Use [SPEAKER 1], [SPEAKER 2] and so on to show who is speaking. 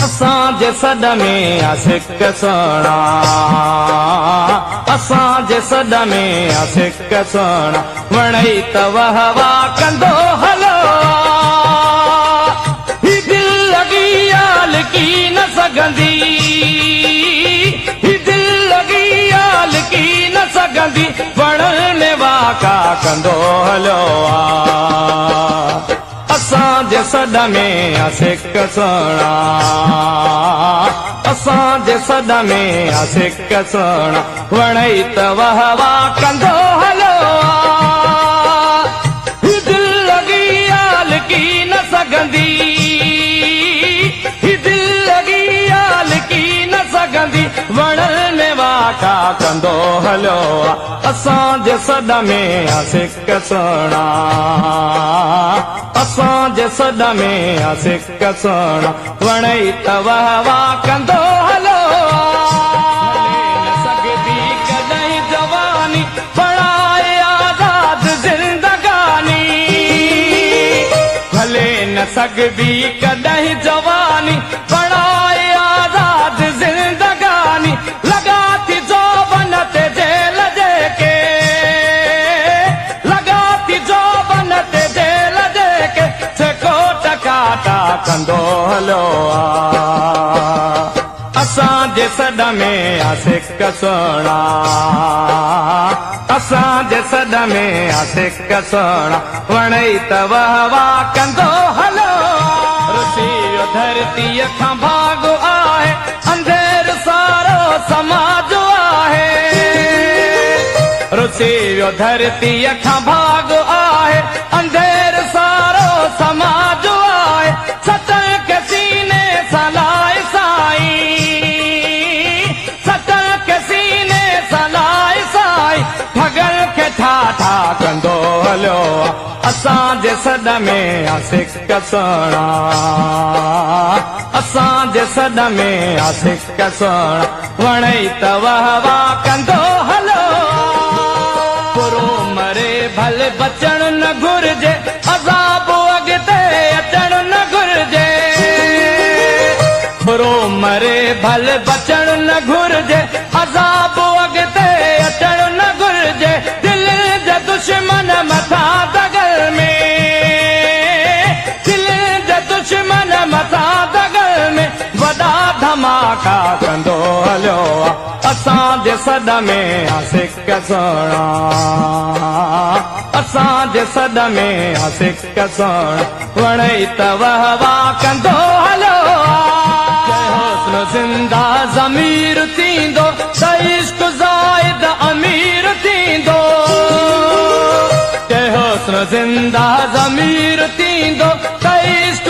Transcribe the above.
[SPEAKER 1] असांजे सॾ में आशिक़ सोना, असांजे सॾ में आशिक़ सोना, वणई त वहवा कंदो हलो, ही दिल लॻी आल की न सघंदी, ही दिल लॻी आल की न सघंदी, वणने वाका कंदो हलो असांजे सॾ में आशिक़ सोना, असांजे सॾ में आशिक़ सोना, वणई त वहवा कंदो हलो, ही दिल लॻी आल की न सघंदी, ही दिल लॻी आल की न सघंदी, वणने वाका कंदो हलो असांजे सॾ में आशिक़ सोना, असांजे सॾ में आशिक़ सोना, वणई त वहवा कंदो हलो सघंदी कॾहिं जवानी, बणाए आज़ाद ज़िंदगानी, भले न सघंदी कॾहिं जवानी, बणाए आज़ाद ज़िंदगानी, लॻा थी जोबन ते जेल जेके, लॻा थी जोबन ते जेल जेके, कोट काटा कंदो हलो असांजे सॾ में आशिक़ सोना, असांजे सॾ में आशिक़ सोना, वणई त वहवा कंदो हलो रुसी वियो धरतीअ खां भाॻो आहे, अंधेर सारो समाज आहे, रुसी वियो धरतीअ खां भाॻो आहे, अंधेर सारो समाज आहे, सत के सीने सां लाए साईं, सत के सीने सां लाए साईं, ठगन खे ठाठा कंदो हलो असांजे सॾ में आशिक़ सोना, असांजे सॾ में आशिक़ सोना, वणई त वहवा कंदो हलो पुरो मरे भले बचण न घुर्जे, अज़ाब अॻिते अचण न घुर्जे, बुरो मरे भले बचण न घुर्जे, अज़ाब अॻिते अचण न घुर्जे, दिल जे दुश्मन मथां दगल में, दिल जे दुश्मन मथां दगल में, वॾा धमाका कंदो हलो असांजे सॾ में आशिक़ सोना, असांजे सॾ में आशिक़ सोना, वणई त वहवा कंदो हलो हुस्न ज़िंदा ज़मीर थींदो, त इश्क ज़ाइद अमीर थींदो, हुस्न ज़िंदा ज़मीर थींदो, त इश्क